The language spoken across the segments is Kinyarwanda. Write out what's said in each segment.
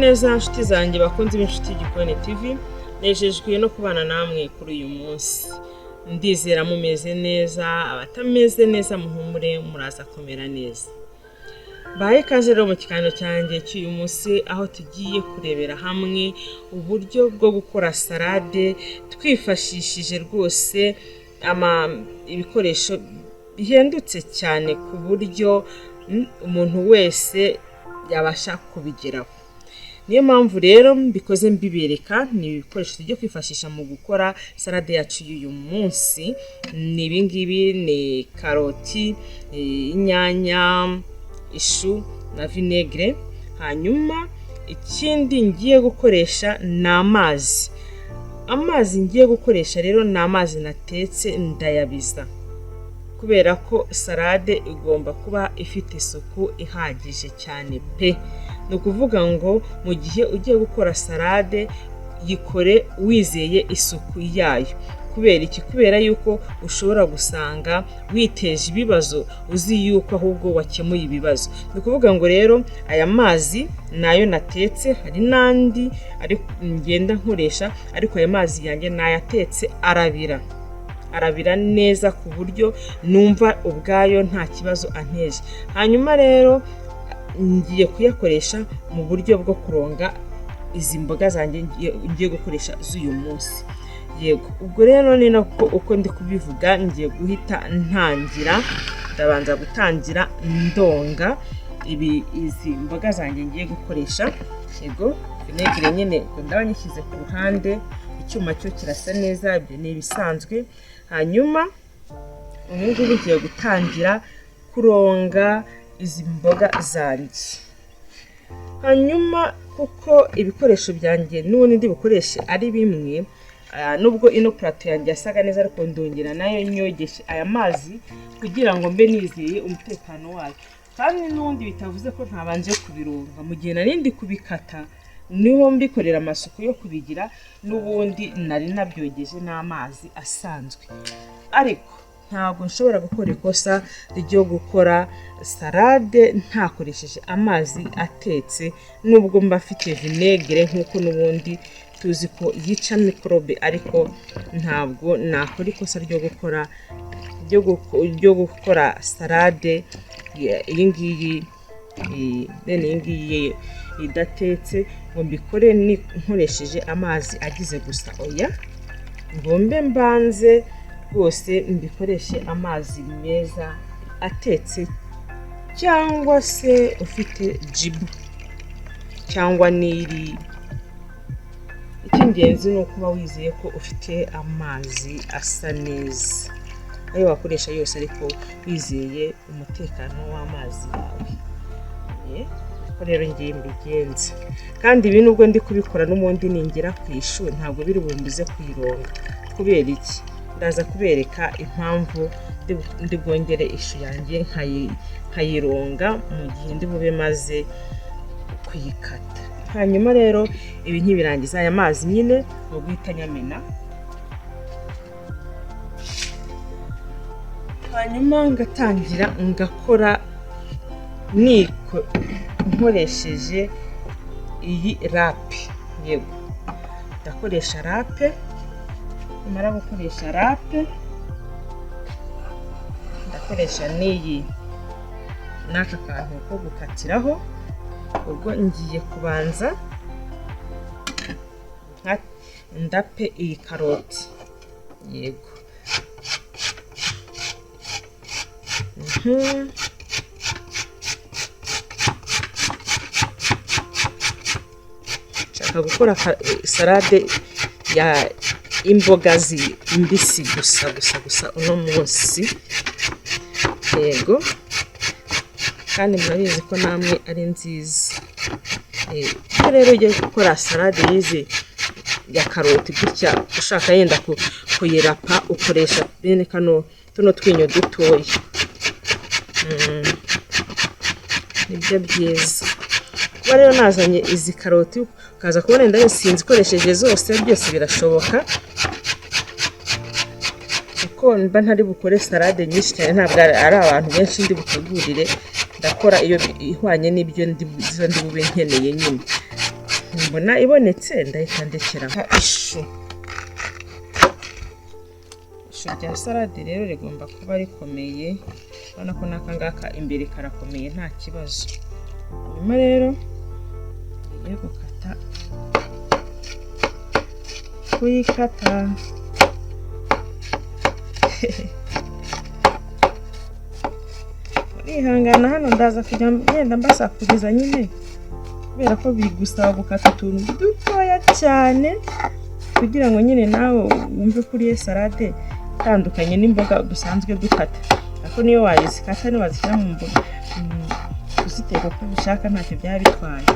neza nshuti zanjye bakunze b'inshuti Gikoni TV, nejejwe no kubana namwe kuri uyu munsi. Ndizera mumeze neza, abatameze neza muhumure muraza kumera neza. Baye kaze rero mu kiganiro cyanjye cy'uyu munsi, aho tugiye kurebera hamwe uburyo bwo gukora salade twifashishije rwose ibikoresho bihendutse cyane ku buryo umuntu wese yabasha kubigeraho. Niyo mpamvu rero mbikoze mbibereka ni ibikoresho tujye kwifashisha mu gukora salade yacu y'uyu munsi. Ni ibingibi, ni karoti, inyanya, ishu na vinegre. Hanyuma ikindi ngiye gukoresha ni amazi. Amazi ngiye gukoresha rero ni amazi natetse ndayabiza, kubera ko salade igomba kuba ifite isuku ihagije cyane pe. Ni ukuvuga ngo mu gihe ugiye gukora salade yikore wizeye isuku yayo. Kubera iki? Kubera yuko ushobora gusanga witeje ibibazo uzi yuko ahubwo wakemuye ibibazo. Ni ukuvuga ngo rero aya mazi nayo natetse, hari nandi ari ngenda nkoresha, ariko aya mazi yanjye nayatetse arabira neza ku buryo numva ubwayo nta kibazo anteje. Hanyuma rero ngiye kuyakoresha mu buryo bwo kuronga izi mboga zanjye ngiye gukoresha z'uyu munsi. Yego, ubwo rero ni nako uko ndi kubivuga, ngiye guhita ntangira. Ndabanza gutangira ndonga izi mboga zanjye ngiye gukoresha. Yego, vinegere nyine ndabanyishyize ku ruhande, icyuma cyo kirasa neza, ibyo ni ibisanzwe. Hanyuma ubu ngiye gutangira kuronga izi mboga zanjye. Hanyuma kuko ibikoresho byanjye n'ubundi ndi bukoreshe ari bimwe, nubwo ino plato yanjye yasaga neza, ariko ndongera nayo nyogeshe aya mazi kugira ngo mbe nizeye umutekano wayo. Kandi n'ubundi bitavuze ko ntabanje kubironga. Mu gihe narindi kubikata niho mbikorera amasuku yo kubigira, n'ubundi nari nabyogeje n'amazi asanzwe. Ariko ntabwo nshobora gukora ikosa ryo gukora salade ntakoresheje amazi atetse, nubwo mba afite vinegere nk'uko n'ubundi tuzi ko yica mikorobe, ariko ntabwo nakora ikosa ryo gukora salade iyi ngiyi idatetse ngo mbikore nkoresheje amazi agize gusa. Oya, ngombe mbanze rwose mbikoreshe amazi meza atetse, cyangwa se ufite jibu cyangwa niri. Icy'ingenzi ni ukuba wizeye ko ufite amazi asa neza, ayo wakoresha yose, ariko wizeye umutekano w'amazi yawe. Ko rero ngiye mbigenza, kandi ibi nubwo ndi kubikora n'ubundi ningera ku ishu ntabwo biri bumbuze kuyironga. Kubera iki? Ndaza kubereka impamvu ndi bwongere ishu yanjye nkayironga mu gihe ndi bube maze kuyikata. Hanyuma rero ibi nkibirangiza, aya mazi nyine no guhita nyamena. Hanyuma ngatangira ngakora nkoresheje iyi rape. Yego, ndakoresha rape. Mara gukoresha rape, ndakoresha n'aka kantu ko gukatiraho. Ubwo ngiye kubanza ndape iyi karoti. Yego, nshaka gukora salade ya imboga mbisi gusa uno munsi. Yego, kandi murabizi ko namwe ari nziza. Rero ugiye gukora salade yizi ya karoti gutya, ushaka yenda kuyirapa, ukoresha bene tuno twinyo dutoya. Nibyo byiza. Kuba rero nazanye izi karoti ukaza kubona wenda sinzi ikoresheje zose, byose birashoboka. Kuko mba ntari bukore salade nyinshi cyane, ntabwo ari abantu benshi ndi butegurire, ndakora iyo ihwanye n'ibyo ndi bube nkeneye nyine. mbona ibonetse ndahita ndekera ishu rya salade rero rigomba kuba rikomeye, urabona ko n'aka ngaka imbere karakomeye nta kibazo. Nyuma rero ngiye kuyikata urihangana hano ndaza kujya ngenda mbasakuriza nyine kubera ko bigusaba gukata utuntu dutoya cyane kugira ngo nyine nawe wumve kuriye salade itandukanye n'imboga dusanzwe dukata. Ariko niyo wazikata niyo wazishyira mu mboga uziteka uko ubishaka ntacyo byaba bitwaye.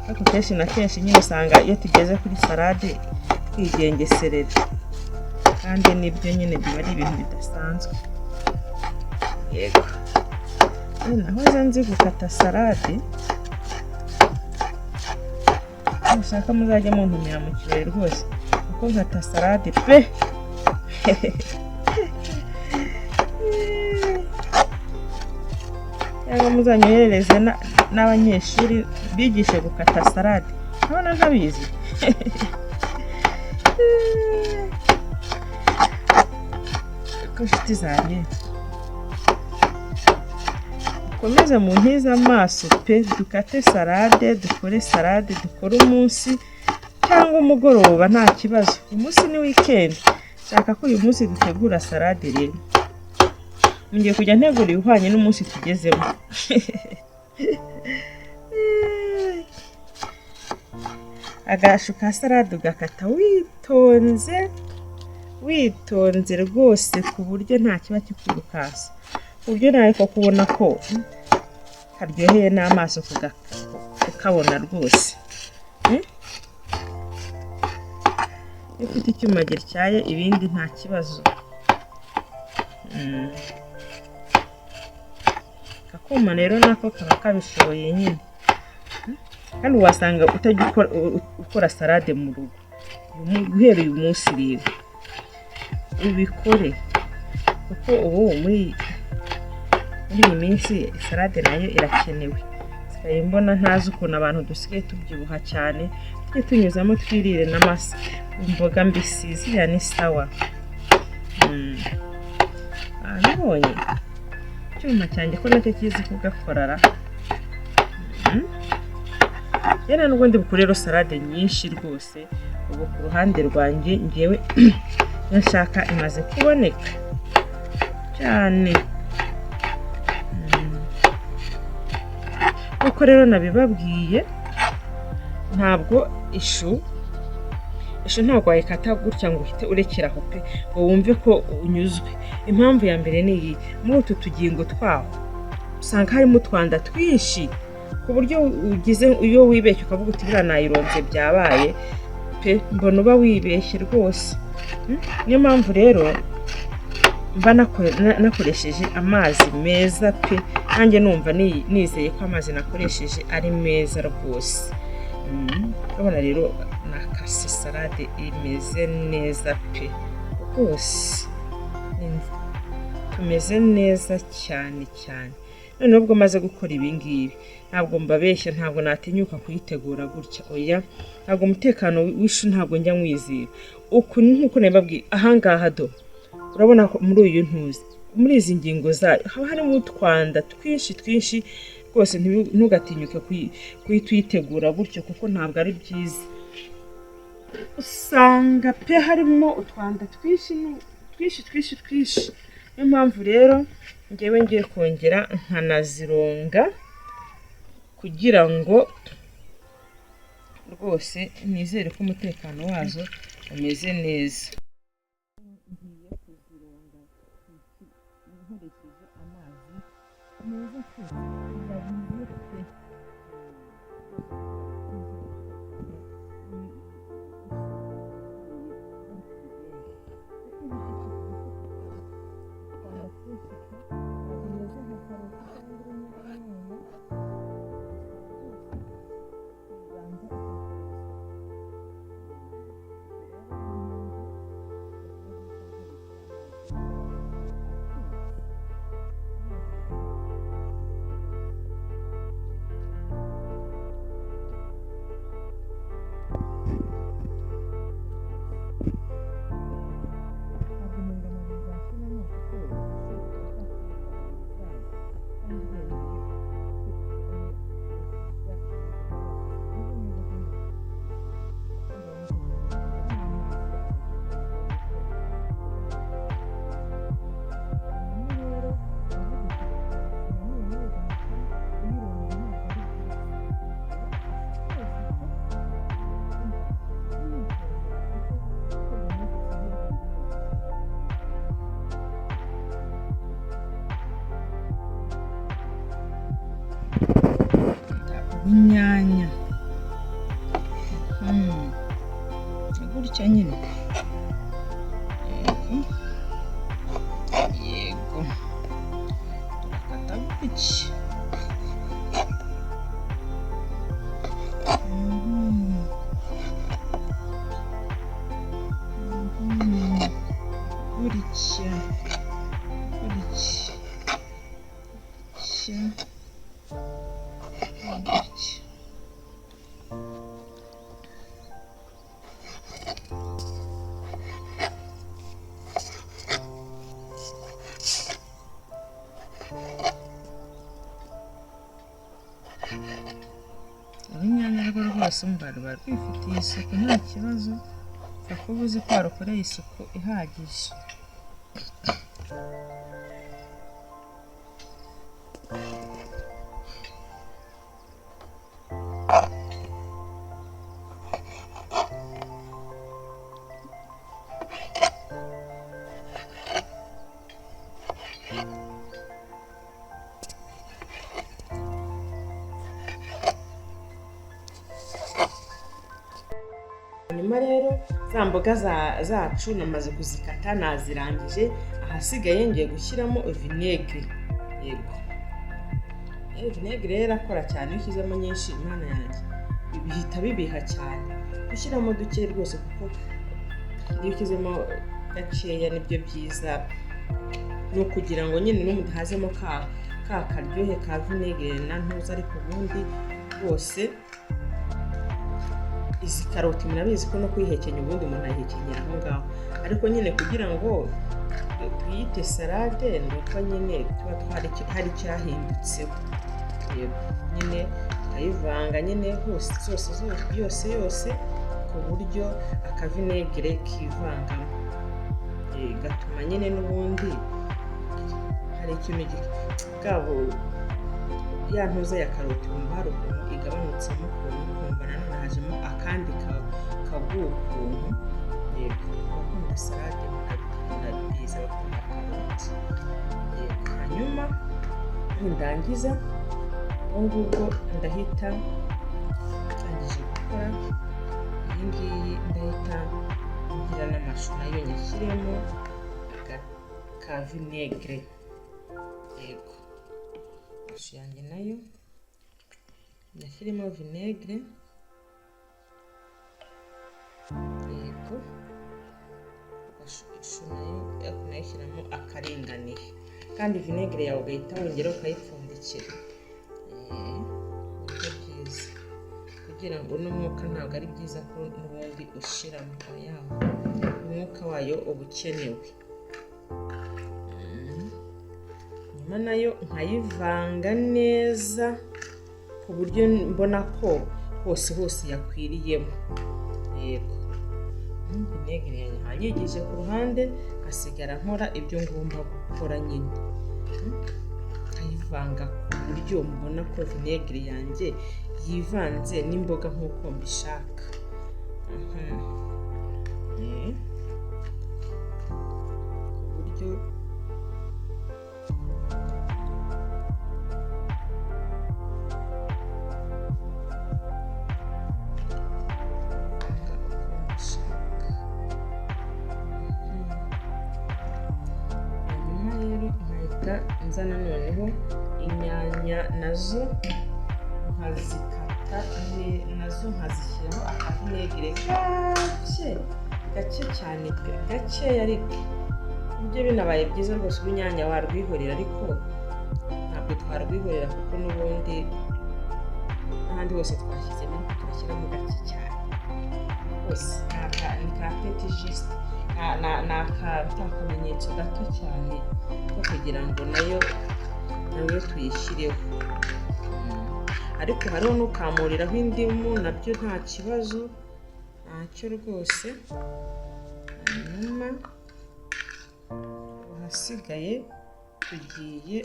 Ariko kenshi na kenshi nyine usanga iyo tugeze kuri salade twigengeserera, kandi nibyo nyine biba ari ibintu bidasanzwe. Yego nahoze nzi gukata salade, mushaka muzajya muntumira mu kirori rwose kuko nkata salade pe. Cyangwa muzanyoherereze n'abanyeshuri bigishe gukata salade, urabona ntabizi. Ko nshuti zanjye dukomeze mu ntiza amaso pe, dukate salade, dukore salade, dukore umunsi cyangwa umugoroba nta kibazo. Uyu munsi ni weekend, shaka ko uyu munsi dutegura salade rero. Ngiye kujya ntegura ibihwanye n'umunsi tugezemo. Agashu ka salade ugakata witonze rwose ku buryo nta kiba kikugukasa, ku buryo nawe ko kubona ko karyoheye n'amaso kukabona rwose. Iyo ufite icyuma gityaye ibindi nta kibazo. Akuma rero nako kaba kabishoboye nyine, kandi wasanga utajya ukora salade mu rugo. Guhera uyu munsi rero ubikore, kuko ubu muri iyi minsi salade nayo irakenewe. Sigaye mbona ntazi ukuntu abantu dusigaye tubyibuha cyane, tujye tunyuzamo twirire imboga mbisi ziriya ni sawa. Nabonye icyuma cyanjye ko nacyo kizi kugakorara. Rero n'ubundi bukore rero salade nyinshi rwose. Ubu ku ruhande rwanjye ngewe nshaka imaze kuboneka cyane. Kuko rero nabibabwiye, ntabwo ishu ntabwo wayikata gutya ngo uhite urekeraho pe ngo wumve ko unyuzwe. Impamvu ya mbere ni iyi: muri utu tugingo twaho usanga harimo utwanda twinshi ku buryo iyo wibeshye ukavuga uti biriya nayironze byabaye pe, mbona uba wibeshye rwose. Niyo mpamvu rero mba nakoresheje amazi meza pe, nanjye numva nizeye ko amazi nakoresheje ari meza rwose. Urabona rero nakase salade imeze neza pe rwose, tumeze neza cyane cyane. Noneho ubwo maze gukora ibi ngibi ntabwo mbabeshya, ntabwo natinyuka kuyitegura gutya. Oya, ntabwo umutekano w'ishu ntabwo njya mwizera. Uku nk'uko nabibabwiye, ahangaha do urabona ko muri uyu ntuzi, muri izi ngingo zayo haba harimo utwanda twinshi rwose. Ntugatinyuke kuhita uyitegura gutyo kuko ntabwo ari byiza. Usanga pe harimo utwanda twinshi. Niyo mpamvu rero ngewe ngiye kongera nkanazironga kugira ngo rwose nizere ko umutekano wazo umeze neza. Ngiye kuzironga nkoresheje amazi meza cyane. inyanya gutya nyine yego turakata gutya inyanya rwose ruba rwifitiye isuku nta kibazo, kuba uzi ko warukoreye isuku ihagije. Nyuma rero za mboga zacu namaze kuzikata nazirangije, ahasigaye ngiye gushyiramo vinegere. Yego vinegere rero akora cyane, iyo ushyizemo nyinshi imana yanjye bihita bibiha cyane. Ushyiramo duke rwose kuko iyo ushyizemo gakeya nibyo byiza, ni ukugira ngo nyine n'umudahazemo ka karyohe ka vinegere na ntuza. ariko ubundi rwose izi karoti murabizi ko no kuyihekenya ubundi umuntu ayihekenyera aho ngaho, ariko nyine kugira ngo tuyite salade ni uko nyine tuba hari icyahindutseho. Yego nyine tukayivanga nyine yose ku buryo akavinegere kivangamo, gatuma nyine n'ubundi hari ikintu bwabo ya ntuza ya karoti wumva hari ukuntu igabanutsemo ukuntu, ukumva nanone hajemo akandi kaguha ukuntu. Yego abakunda salade bakabikunda byiza, bakunda karoti. Yego hanyuma ndangiza ubwo ngubwo ndahita ndangije gukora iyi ngiyi, ndahita ngira n'amashu nayo nyashyiremo ka vinegere. Yego amashu yanjye nayo nashyiremo vinegere. Yego ishu nayo nayishyiramo akaringaniye, kandi vinegere yawe ugahita wongera ukayipfundikira. Nibyo byiza, kugira ngo n'umwuka ntabwo ari byiza ko n'ubundi ushyiramo yawe, umwuka wayo uba ukenewe. Nyuma nayo nkayivanga neza ku buryo mbona ko hose yakwiriyemo. Yego vinegere yanjye nkayigije ku ruhande, hasigara nkora ibyo ngomba gukora nyine, nkayivanga ku buryo mbona ko vinegere yanjye yivanze n'imboga nk'uko mbishaka. Ku buryo nzana noneho inyanya nazo nkazikata, nazo nkazishyiraho akavinegere gake cyane, gakeya. Ariko ibyo binabaye byiza rwose urunyanya warwihorera, ariko ntabwo twarwihorera kuko n'ubundi n'ahandi hose twashyizemo, ariko turashyiramo gake cyane rwose. Ni ka peti jisite, ni akamenyetso gato cyane ko kugira ngo nayo tuyishyireho. Ariko hariho n'ukamuriraho indimu, nabyo nta kibazo, ntacyo rwose. Hanyuma ahasigaye tugiye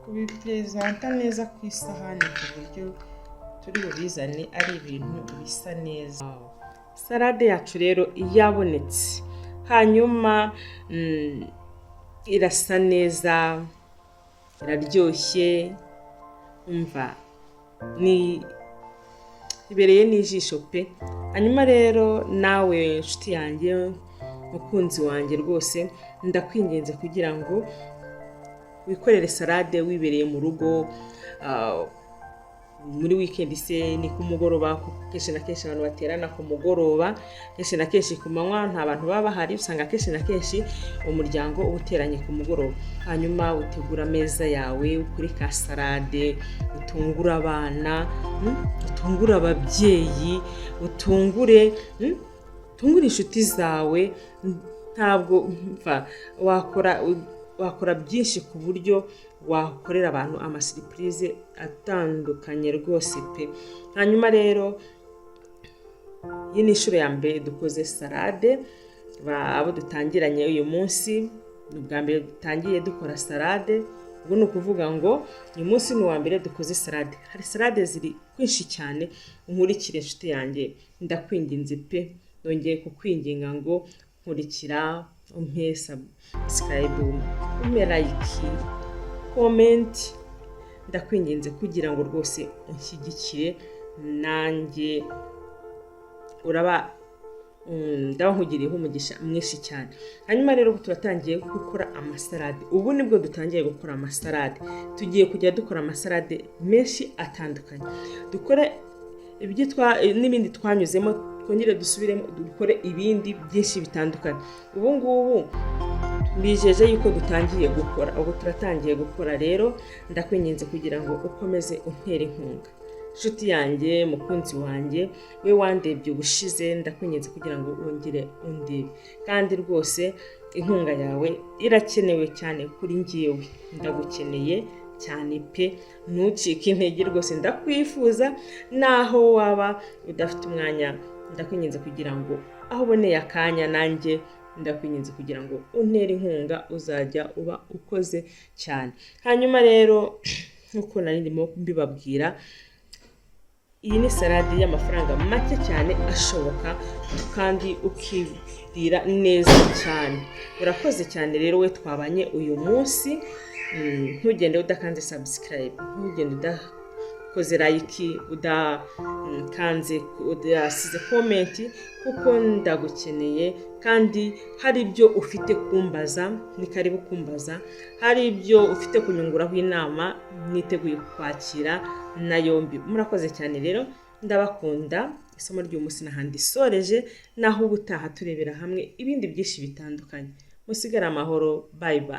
kubiperezanta neza ku isahani ku buryo turi bubizane ari ibintu bisa neza. Salade yacu rero yabonetse, hanyuma irasa neza, iraryoshye, umva ni ibereye n'ijisho pe. Hanyuma rero nawe nshuti yanjye, mukunzi wanjye rwose, ndakwinginze kugira ngo wikorere salade wibereye mu rugo, muri weekend se ni ku mugoroba, kenshi na kenshi abantu baterana ku mugoroba, kenshi na kenshi ku manywa nta bantu baba bahari, usanga kenshi na kenshi umuryango uba uteranye ku mugoroba. Hanyuma utegura ameza yawe, ukuri ka salade, utungura abana, utungura ababyeyi, utungure inshuti zawe. Ntabwo wakora byinshi ku buryo wakorera abantu amasiripurize atandukanye rwose pe. Hanyuma rero iyi ni inshuro ya mbere dukoze salade, abo dutangiranye uyu munsi ni ubwa mbere dutangiye dukora salade. Ubwo ni ukuvuga ngo uyu munsi ni uwa mbere dukoze salade. Hari salade ziri kwinshi cyane, unkurikire inshuti yanjye, ndakwinginze pe, nongeye kukwinginga ngo nkurikira, umpe subscribe, umpe like, comment, ndakwinginze kugira ngo rwose unshyigikire nanjye, uraba ndabahugiriyeho umugisha mwinshi cyane. Hanyuma rero turatangiye gukora amasalade. Ubu nibwo dutangiye gukora amasalade, tugiye kujya dukora amasalade menshi atandukanye, dukore n'ibindi twanyuzemo, twongere dusubiremo dukore ibindi byinshi bitandukanye. Ubu ngubu bijeje yuko dutangiye gukora, ubu turatangiye gukora. Rero ndakwinginze kugira ngo ukomeze untere inkunga, nshuti yanjye, mukunzi wanjye, we wandebye ubushize, ndakwinginze kugira ngo wongere undebe. Kandi rwose inkunga yawe irakenewe cyane kuri njyewe, ndagukeneye cyane pe, ntucike intege rwose, ndakwifuza. Naho waba udafite umwanya, ndakwinginze kugira ngo aho uboneye akanya, nanjye ndakwinginze kugira ngo untere inkunga, uzajya uba ukoze cyane. Hanyuma rero nk'uko nari ndimo mbibabwira, iyi ni salade y'amafaranga make cyane ashoboka, kandi ukirira neza cyane. Urakoze cyane rero we twabanye uyu munsi, ntugende udakanze subscribe, ntugende udakoze like, udakanze, udasize comment, kuko ndagukeneye. Kandi hari ibyo ufite kumbaza, ni karibu kumbaza. Hari ibyo ufite kunyunguraho inama, niteguye kwakira na yombi. Murakoze cyane rero, ndabakunda. Isomo ry'umunsi n'ahandi soreje, naho ubutaha turebera hamwe ibindi byinshi bitandukanye. Musigare amahoro, bye bye.